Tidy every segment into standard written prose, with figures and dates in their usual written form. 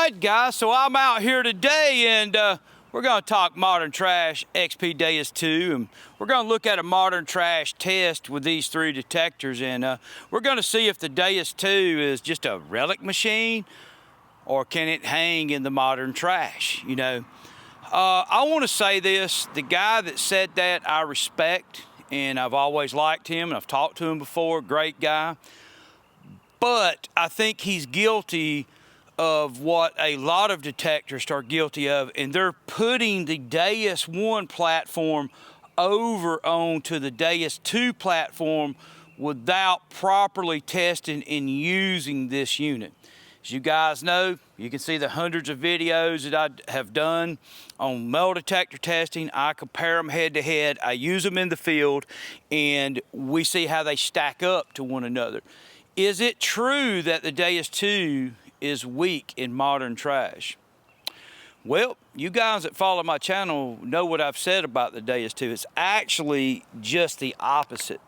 right, guys, so I'm out here today and we're going to talk Modern Trash XP Deus 2, and we're going to look at a Modern Trash test with these three detectors, and we're going to see if the Deus 2 is just a relic machine or can it hang in the Modern Trash, you know. I want to say this, the guy that said that I respect, and I've always liked him, and I've talked to him before, great guy, but I think he's guilty of what a lot of detectors are guilty of, and they're putting the Deus 1 platform over onto the Deus 2 platform without properly testing and using this unit. As you guys know, you can see the hundreds of videos that I have done on metal detector testing. I compare them head to head. I use them in the field, and we see how they stack up to one another. Is it true that the Deus 2 is weak in Modern Trash? Well, you guys that follow my channel know what I've said about the Deus 2. It's actually just the opposite.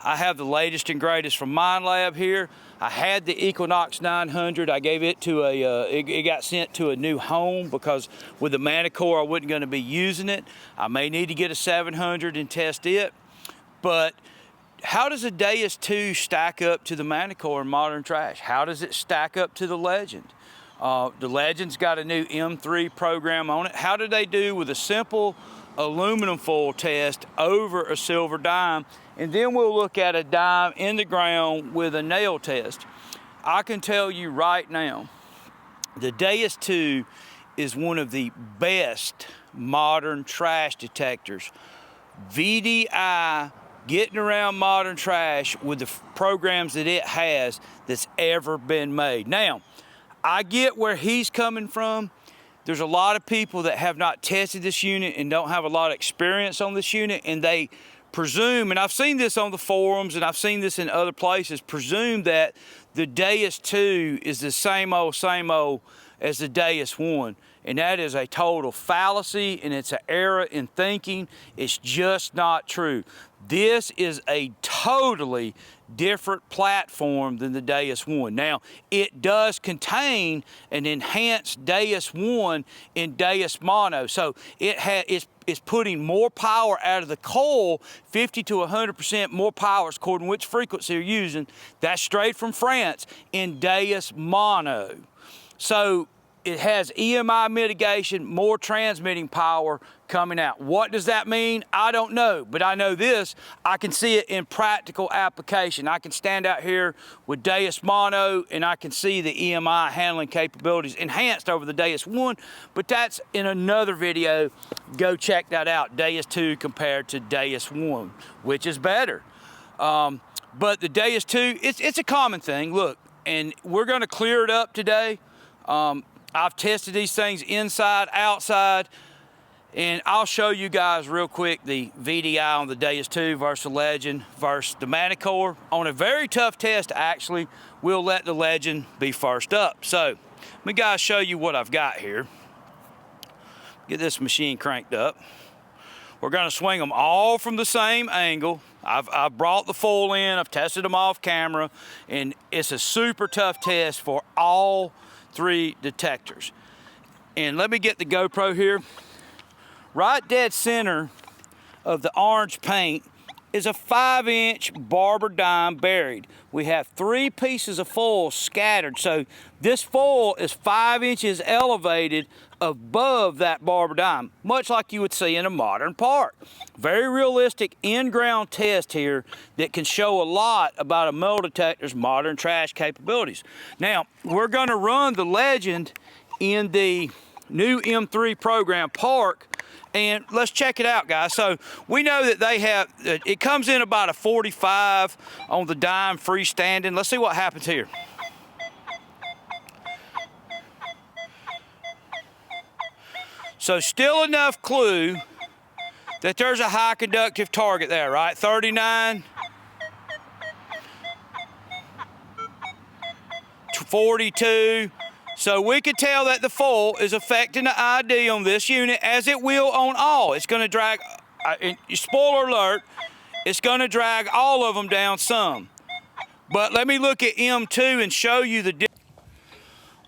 I have the latest and greatest from Minelab here. I had the Equinox 900. I gave it to it got sent to a new home because with the Manticore I wasn't going to be using it. I may need to get a 700 and test it. But how does the Deus 2 stack up to the Manticore in Modern Trash? How does it stack up to the Legend? The Legend's got a new M3 program on it. How did they do with a simple aluminum foil test over a silver dime? And then we'll look at a dime in the ground with a nail test. I can tell you right now, the Deus 2 is one of the best Modern Trash detectors. VDI getting around Modern Trash with the programs that it has that's ever been made. Now, I get where he's coming from. There's a lot of people that have not tested this unit and don't have a lot of experience on this unit, and they presume, and I've seen this on the forums and I've seen this in other places, presume that the Deus 2 is the same old as the Deus 1. And that is a total fallacy, and it's an error in thinking. It's just not true. This is a totally different platform than the Deus 1. Now, it does contain an enhanced Deus 1 in Deus Mono. So it's putting more power out of the coil, 50 to 100% more power, according to which frequency you're using. That's straight from France in Deus Mono. So it has EMI mitigation, more transmitting power coming out. What does that mean? I don't know, but I know this. I can see it in practical application. I can stand out here with Deus Mono and I can see the EMI handling capabilities enhanced over the Deus 1, but that's in another video. Go check that out, Deus 2 compared to Deus 1, which is better. But the Deus 2, it's a common thing. Look, and we're gonna clear it up today. I've tested these things inside, outside, and I'll show you guys real quick the VDI on the Deus 2 versus the Legend versus the Manticore. On a very tough test, actually, we'll let the Legend be first up. So, let me guys show you what I've got here. Get this machine cranked up. We're gonna swing them all from the same angle. I've brought the foil in, I've tested them off camera, and it's a super tough test for all three detectors. And let me get the GoPro here. Right dead center of the orange paint is a 5-inch barber dime buried. We have 3 pieces of foil scattered. So this foil is 5 inches elevated above that barber dime, much like you would see in a modern part. Very realistic in-ground test here that can show a lot about a metal detector's Modern Trash capabilities. Now, we're gonna run the Legend in the new M3 program Park, and let's check it out, guys. So we know that they have, it comes in about a 45 on the dime freestanding. Let's see what happens here. So still enough clue that there's a high conductive target there, right? 39, 42. So we could tell that the foil is affecting the ID on this unit, as it will on all. It's gonna drag, spoiler alert, it's gonna drag all of them down some. But let me look at M2 and show you the difference.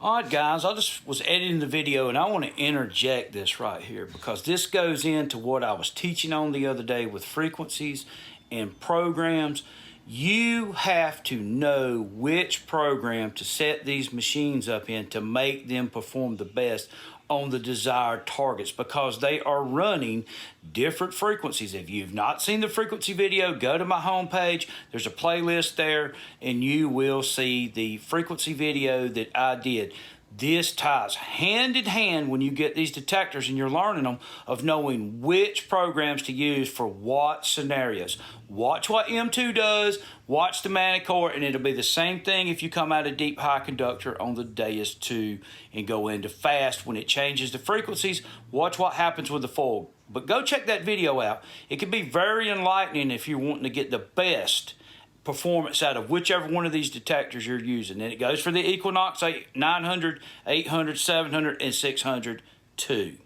All right, guys, I just was editing the video and I want to interject this right here because this goes into what I was teaching on the other day with frequencies and programs. You have to know which program to set these machines up in to make them perform the best on the desired targets because they are running different frequencies. If you've not seen the frequency video, go to my homepage. There's a playlist there and you will see the frequency video that I did. This ties hand in hand when you get these detectors and you're learning them of knowing which programs to use for what scenarios. Watch what M2 does, watch the Manticore, and it'll be the same thing if you come out of deep high conductor on the Deus 2 and go into fast. When it changes the frequencies, watch what happens with the foil. But go check that video out. It can be very enlightening if you're wanting to get the best performance out of whichever one of these detectors you're using. And it goes for the Equinox 900, 800, 700, and 600 too.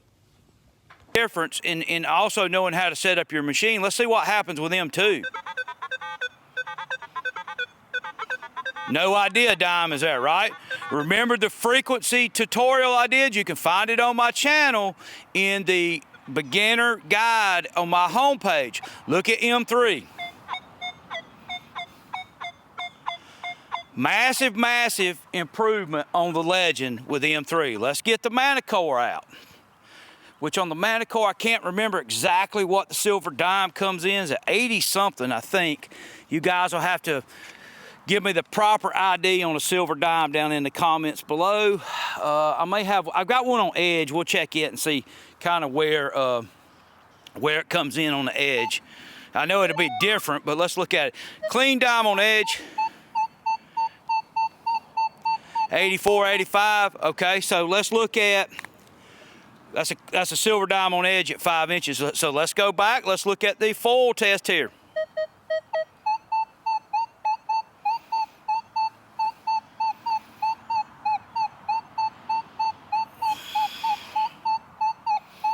Difference in also knowing how to set up your machine. Let's see what happens with M2. No idea, Dime, is that right? Remember the frequency tutorial I did? You can find it on my channel in the beginner guide on my homepage. Look at M3. Massive, massive improvement on the Legend with M3. Let's get the Manticore out. Which on the Manticore, I can't remember exactly what the silver dime comes in. It's at 80 something, I think. You guys will have to give me the proper ID on a silver dime down in the comments below. I've got one on edge. We'll check it and see kind of where it comes in on the edge. I know it'll be different, but let's look at it. Clean dime on edge. 84, 85. Okay, so let's look at, that's a silver dime on edge at 5 inches. So let's go back. Let's look at the foil test here.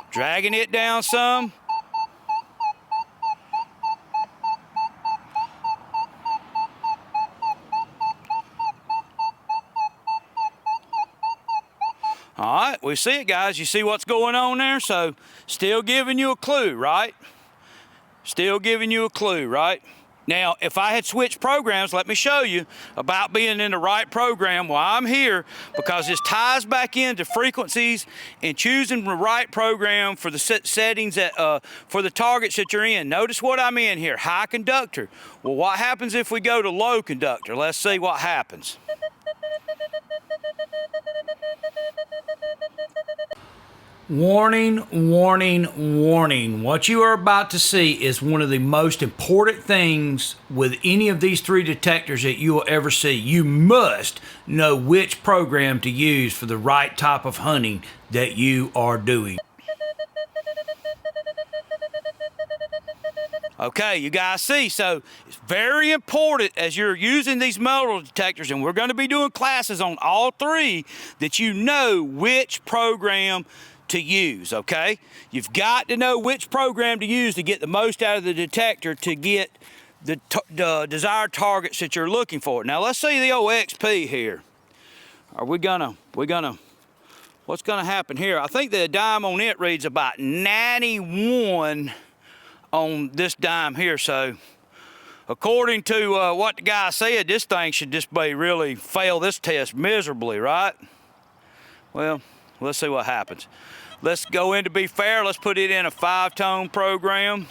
Dragging it down some. All right, we see it, guys. You see what's going on there? So, still giving you a clue, right? Still giving you a clue, right? Now, if I had switched programs, let me show you about being in the right program while I'm here, because this ties back into frequencies and choosing the right program for the settings that, for the targets that you're in. Notice what I'm in here, high conductor. Well, what happens if we go to low conductor? Let's see what happens. Warning, warning, warning. What you are about to see is one of the most important things with any of these three detectors that you will ever see. You must know which program to use for the right type of hunting that you are doing. Okay, you guys see, so it's very important as you're using these metal detectors, and we're going to be doing classes on all three, that you know which program to use, okay? You've got to know which program to use to get the most out of the detector to get the desired targets that you're looking for. Now let's see the old XP here. What's gonna happen here? I think the dime on it reads about 91 on this dime here, so according to what the guy said, this thing should just be really fail this test miserably, right? Well, let's see what happens. Let's go in to be fair. Let's put it in a 5-tone program.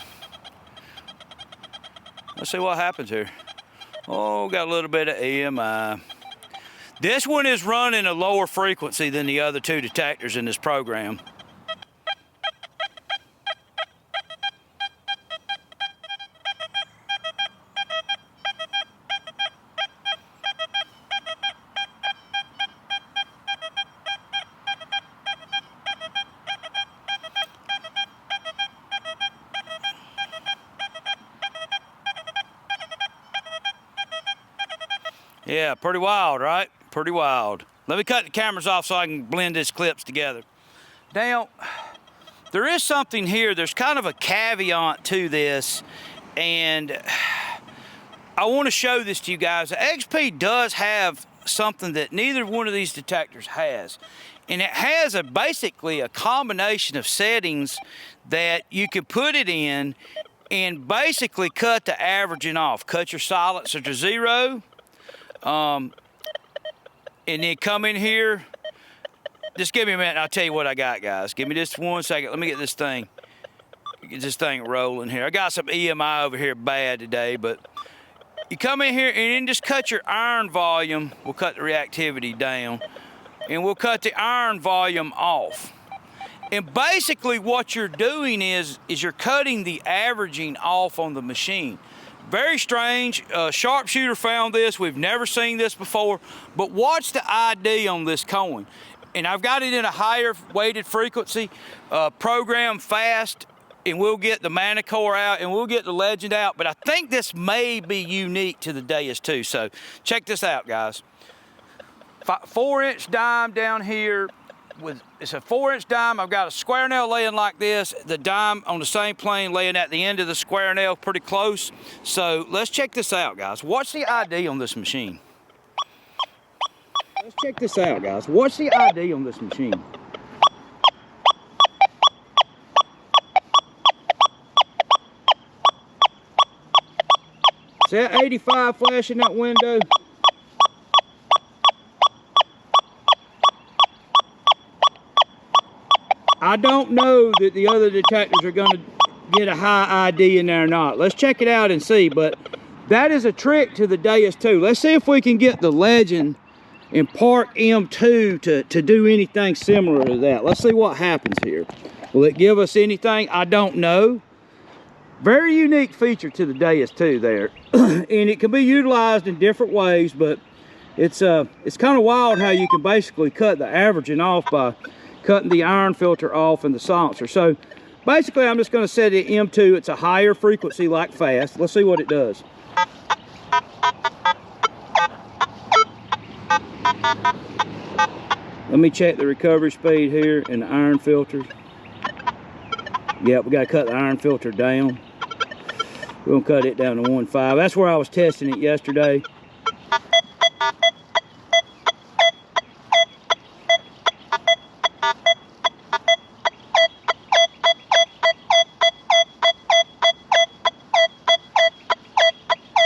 Let's see what happens here. Oh, got a little bit of EMI. This one is running a lower frequency than the other two detectors in this program. Yeah, pretty wild, right? Pretty wild. Let me cut the cameras off so I can blend these clips together. Now, there is something here. There's kind of a caveat to this, and I want to show this to you guys. The XP does have something that neither one of these detectors has. And it has basically a combination of settings that you can put it in and basically cut the averaging off. Cut your silencer to 0. And then come in here. Just give me a minute and I'll tell you what I got, guys. Give me just 1 second. Let me get this thing rolling here. I got some EMI over here bad today, but you come in here and then just cut your iron volume. We'll cut the reactivity down. And we'll cut the iron volume off. And basically what you're doing is you're cutting the averaging off on the machine. Very strange. Sharpshooter found this. We've never seen this before. But watch the ID on this coin. And I've got it in a higher weighted frequency, program fast, and we'll get the Manticore out and we'll get the Legend out. But I think this may be unique to the Deus too. So check this out, guys. 4-inch dime down here. It's a 4-inch dime. I've got a square nail laying like this, the dime on the same plane laying at the end of the square nail pretty close. So let's check this out, guys. Watch the ID on this machine. Let's check this out, guys. Watch the ID on this machine. See that 85 flashing that window? I don't know that the other detectors are going to get a high ID in there or not. Let's check it out and see, but that is a trick to the Deus 2. Let's see if we can get the Legend and Park M2 to do anything similar to that. Let's see what happens here. Will it give us anything? I don't know. Very unique feature to the Deus 2 there. And it can be utilized in different ways, but it's kind of wild how you can basically cut the averaging off by cutting the iron filter off and the silencer. So basically I'm just going to set it M2. It's a higher frequency like fast. Let's see what it does. Let me check the recovery speed here and the iron filter. Yep, we got to cut the iron filter down. We're going to cut it down to 1.5. That's where I was testing it yesterday.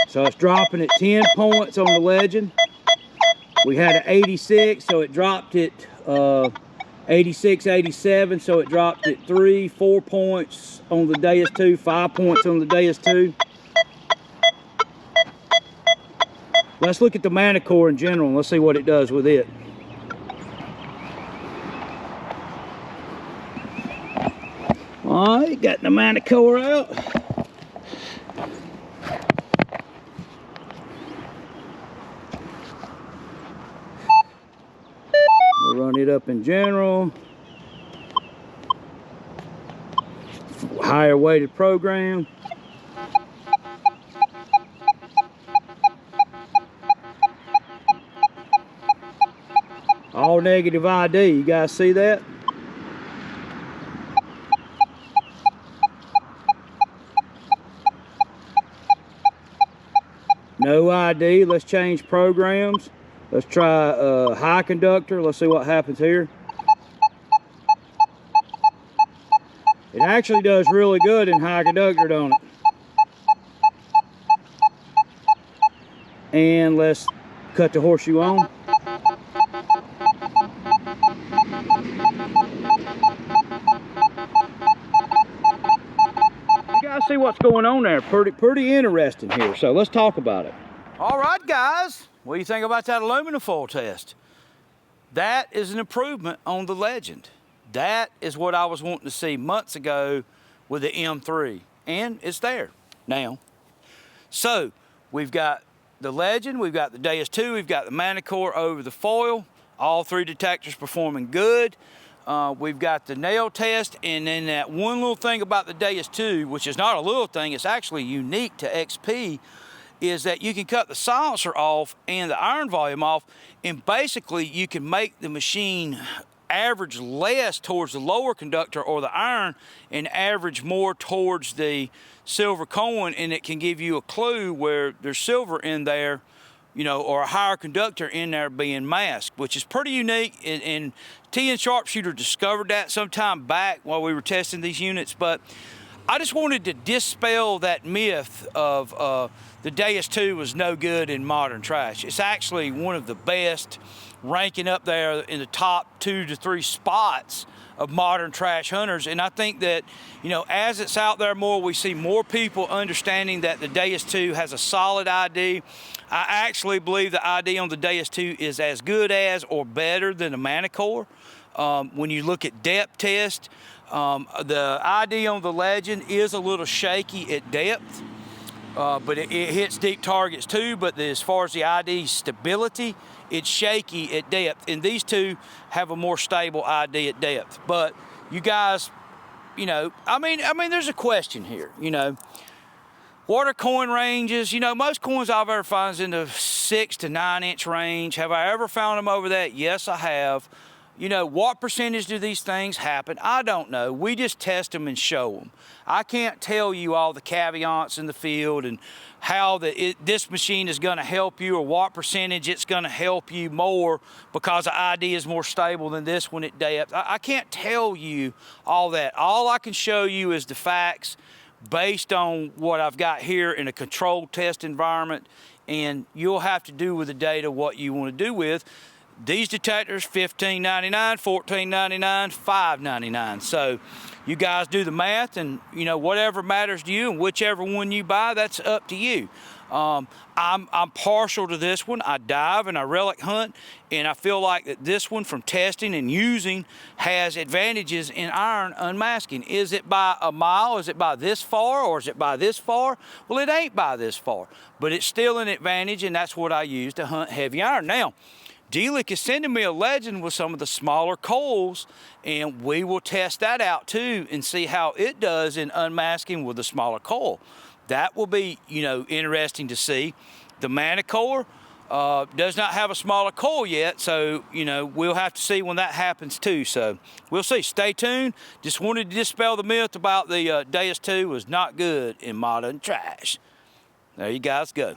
So it's dropping at 10 points on the Legend. We had an 86, so it dropped it 86, 87, so it dropped it 3, 4 points on the Deus 2, 5 points on the Deus 2. Let's look at the Manticore in general and let's see what it does with it. All right, got the Manticore out. We'll run it up in general. Higher weighted program. All negative ID, you guys see that? No ID, let's change programs. Let's try high conductor, let's see what happens here. It actually does really good in high conductor, don't it? And let's cut the horseshoe on. You guys see what's going on there? Pretty interesting here, so let's talk about it. All right, guys, what do you think about that aluminum foil test? That is an improvement on the Legend. That is what I was wanting to see months ago with the M3, and it's there now. So we've got the Legend, we've got the Deus 2, we've got the Manticore over the foil. All three detectors performing good. We've got the nail test, and then that one little thing about the Deus 2, which is not a little thing, it's actually unique to XP, is that you can cut the silencer off and the iron volume off, and basically you can make the machine average less towards the lower conductor or the iron and average more towards the silver coin, and it can give you a clue where there's silver in there or a higher conductor in there being masked, which is pretty unique. And T and Sharpshooter discovered that sometime back while we were testing these units. But I just wanted to dispel that myth of the Deus 2 was no good in modern trash. It's actually one of the best, ranking up there in the top 2 to 3 spots of modern trash hunters. And I think that, as it's out there more, we see more people understanding that the Deus 2 has a solid ID. I actually believe the ID on the Deus 2 is as good as or better than the Manticore. When you look at depth test, the ID on the Legend is a little shaky at depth, but it hits deep targets too. But as far as the ID stability, it's shaky at depth, and these two have a more stable ID at depth. But you guys, I mean, there's a question here. What are coin ranges? Most coins I've ever found is in the 6 to 9 inch range. Have I ever found them over that? Yes, I have. What percentage do these things happen? I don't know. We just test them and show them. I can't tell you all the caveats in the field and how this machine is going to help you, or what percentage it's going to help you more because the ID is more stable than this one at depth. I can't tell you all that. All I can show you is the facts based on what I've got here in a controlled test environment, and you'll have to do with the data what you want to do with. These detectors, $15.99, $14.99, $5.99. So you guys do the math, and whatever matters to you and whichever one you buy, that's up to you. I'm partial to this one. I dive and I relic hunt, and I feel like that this one, from testing and using, has advantages in iron unmasking. Is it by a mile? Is it by this far, or is it by this far? Well, it ain't by this far, but it's still an advantage, and that's what I use to hunt heavy iron. Now, D-Lick is sending me a Legend with some of the smaller coals, and we will test that out too and see how it does in unmasking with a smaller coal. That will be, interesting to see. The Manticore does not have a smaller coil yet, so, we'll have to see when that happens too. So we'll see. Stay tuned. Just wanted to dispel the myth about the Deus 2 was not good in modern trash. There you guys go.